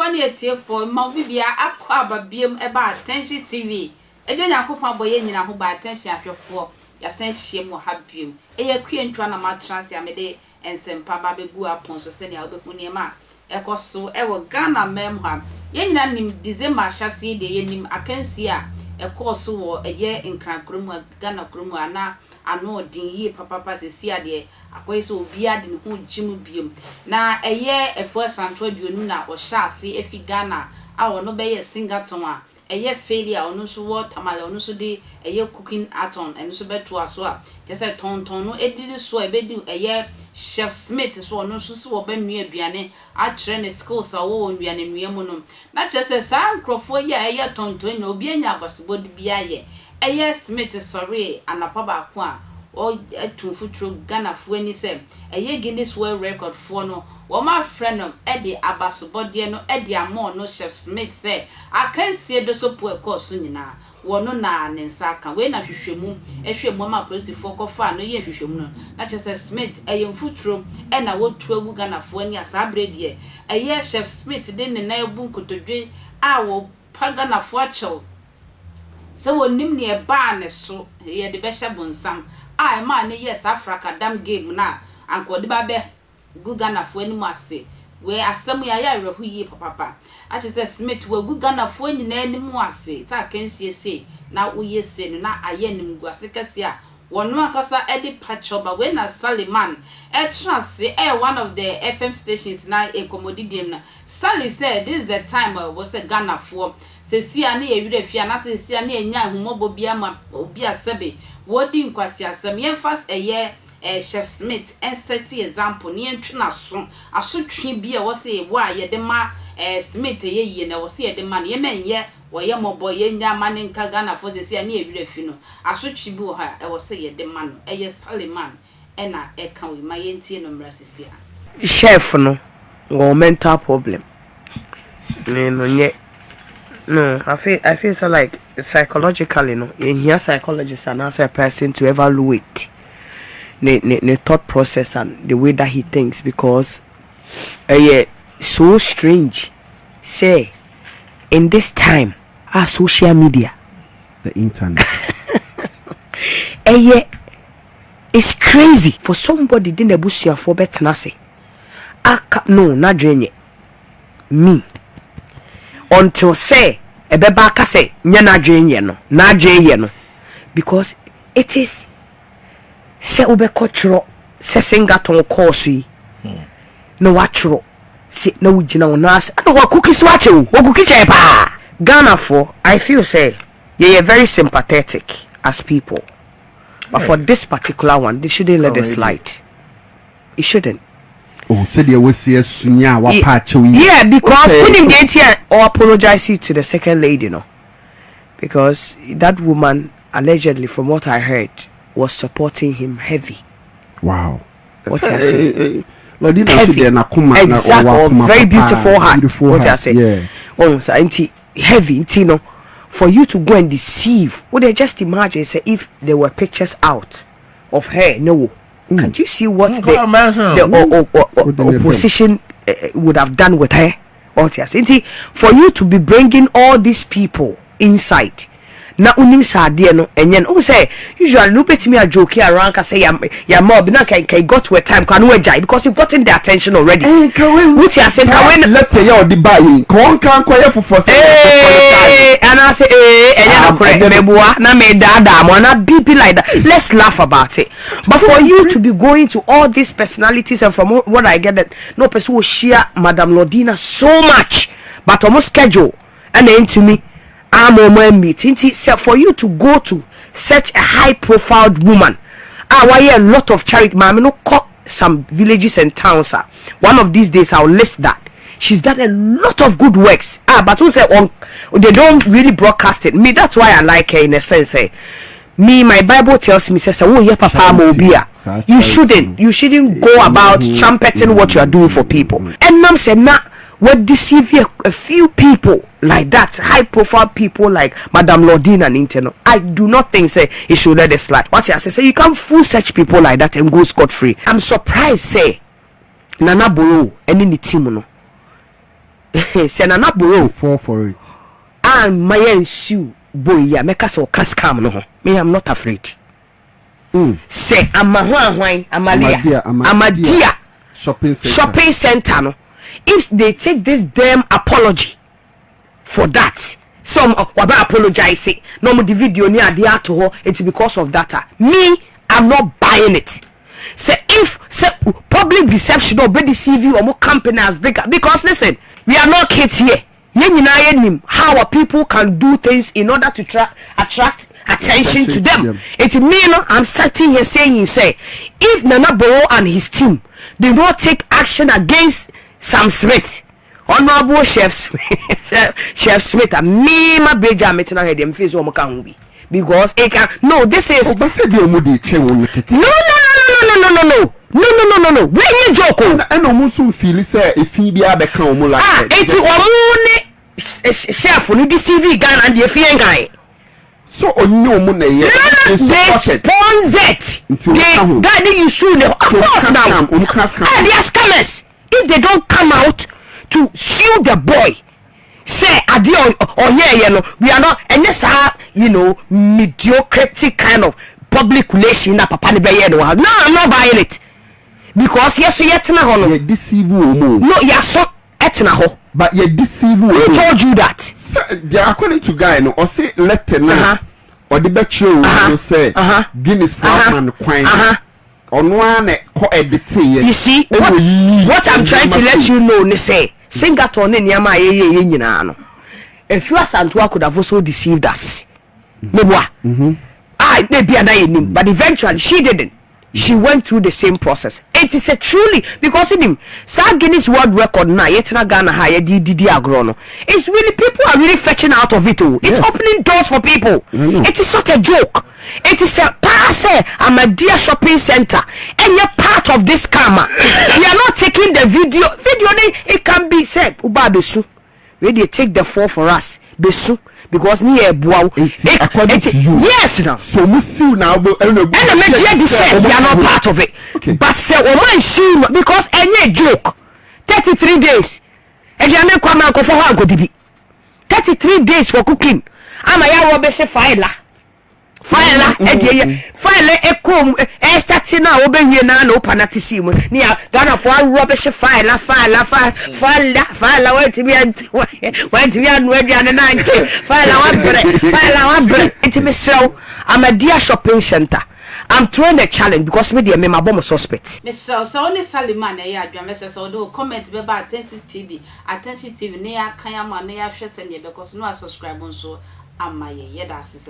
Abani etie for ma bibia akwa ababiem eba attention TV. Ejo nyankopon boye nyina ho ba attention ahwefo. Ya san hiem wo habiem. Eye kwientwa na ma trans ya mede ensempa ba begu apon so se ne obehu ne ma. Ekoso ewo Ghana memha. Ye nyina nim December hyase de ye nim akansi a ekoso wo eye nkrankromu Ghana kromu ana ano din yi papa sesi ade akweso obi ade ne ho gym biem na eye efo santo aduonu na o hyase efi Ghana a wono be ye singaton a eye failure ono so wo tamale ono so de eye cooking atom eno so beto aso a jese tonton no edidi so ebedi eye chef Smith so ono so se wo ba nua aduane a kire ne skills a wo nua ne nua mu no na jese san crofo ya eye tonton na obi anya agosbo de bia ye eye Smith sorry anapa ba ko a o etunfutro Ghana fu ani se eye Guinness World Record fo no wo ma frɛ no e de abasobode no e de amo no chef Smith se akansie do so po course nyina wo no na ne nsa aka we na hwehwemu ehwemu ma police fo ko fa no ye hwehwemu no na chef Smith eye mfutro e na wo tu agu Ghana fu ani asa brede eye chef Smith de ne na ebu nkotodwe a wo pa Ghana fu achew se wo nim ne e ba ne so ye de be hye bonsam I man yes Africa dam game na anko de ba be Ghana fo ani mu ase we asem ya ya rehu yi papa a che Smith we Ghana fo nyina ani mu ase ta kansie se na wo yese no na aye nim gu ase kase a wono akasa edi pachoba we na Mann trance one of the FM stations na e commodity na Sally said this is the time was a Ghana fo se si ani e wire fia na se si ani enya humobo bia ma obi asebe wodi nkwasi asem yen fast eye chef Smith en set example ni entwena so asotwe bia wo se wo a ye de ma Smith ye na wo se ye de ma ye menye wo ye mobo ye nya ma ne nka Ghana fo se si ani e wire fi no asotwe bi wo ha wo se ye de ma no eye Mann na e kan we ma ye ntie no mra sisi a chef no go mental problem no I feel so like psychologically in here psychologist and as a person to evaluate the thought process and the way that he thinks because so strange say in this time our social media the internet it's crazy for somebody didn't busia for better say no not drenye me until say ebeba ka say nya na dwenye no na dwenye no because it is say obeko chro say singaton course yi no wa chro say na wugina wona as no wa cookie so ache wo cookie che pa Ghana for I feel say they are very sympathetic as people but for this particular one they shouldn't let it slide. It shouldn't. Oh, said you was here sunya wa patch. Yeah, because putting it here or apologize to the second lady, because that woman allegedly, from what I heard, was supporting him heavy. Wow. What I say? Heavy. Exactly. Very beautiful heart. What I say? Yeah. Oh, so heavy, for you to go and deceive. Would they just imagine? Say if there were pictures out of her, no. Can you see what the opposition would have done with her? For you to be bringing all these people inside, na unim sadie no enyen who say usually no bet me a joke around ka say ya mob na can got to a time can we jai because you've gotten the attention already. What you say can let the yaw the buy can kwaya for and I say enyen correct mebua na me dada mo na be like that. Let's laugh about it. But for you to be going to all these personalities, and from what I get that no person will share Madam Lordina so much but almost schedule and then to me meeting for you to go to such a high profile woman. Why a lot of charity no call some villages and towns. One of these days I'll list that. She's done a lot of good works. But who say they don't really broadcast it. Me, that's why I like her in a sense. Me, my Bible tells me, says, oh yeah, Papa Mobia. You shouldn't go about trumpeting what you are doing for people. And Mom said, nah. What deceive a few people like that, high profile people like Madam Lordina and Interno. I do not think say it should let it slide. What I say you can't fool such people like that and go scot free. I'm surprised say Nana Boroo and in the team say na Boroo fall for it. And my ensue boy ya meka so can scam no. Me I'm not afraid. Say Amadia shopping center no. If they take this damn apology for that, some waba apologize no mo the video ni ade ato ho, it's because of that. Me, I'm not buying it. Say if public deception or be deceive or more company as bigger, because listen, we are not kids here. How people can do things in order to attract attention to them. It mean I'm sitting here saying, say, if Nana Boroo and his team do not take action against Sam Smith, Honorable Chef Smith, and me, my bridge, I'm meeting her them face on Makambi. Because it can no, this is no. When you joke, I know Musu feel say if he be a become like it's chef on the Tvgh and the Fíres guy. So on no money, they sponsored. They guy you soon, of course now. And they are scammers. If they don't come out to sue the boy, say adio or yeah, we are not, and this mediocrity kind of public relation that papa ni be no, I'm not buying it. Because yes, yet na ho no deceive no so etna ho, but you deceive who told you that? So, according to guy no or say letter na or the betro you say Guinness Frogman quine on one co edit. You see what I'm trying to let you know ni say Singleton ni nyama ye nyina no. If you Santua could have also deceived us. But eventually she didn't. She went through the same process. It is a truly because in him, Guinness World Record now, Yetina Ghana higher DD Agrono. It's really people are really fetching out of it. It's opening doors for people. It is not a joke. It is a pass. I'm a dear shopping center, and you're part of this karma. We are not taking the video. It can be said, Uba Besu. Where they take the fall for us, Besu, because near Bow. According to you, yes, now. So we see now, and the media said they are not part of it. But say, man, soon because any joke 33 days, and you are not coming for how go to be 33 days for cooking. I'm a young Robert Fire, come starting now, obey no panatissimo near Ghana for rubbish fire, went to be I'm a dear shopping center. I'm throwing a challenge because me dear my bomb suspect. Mr. Only Saliman, although comment about Attention TV, near Kayama, near Shets and because no subscribe on so. Am my that's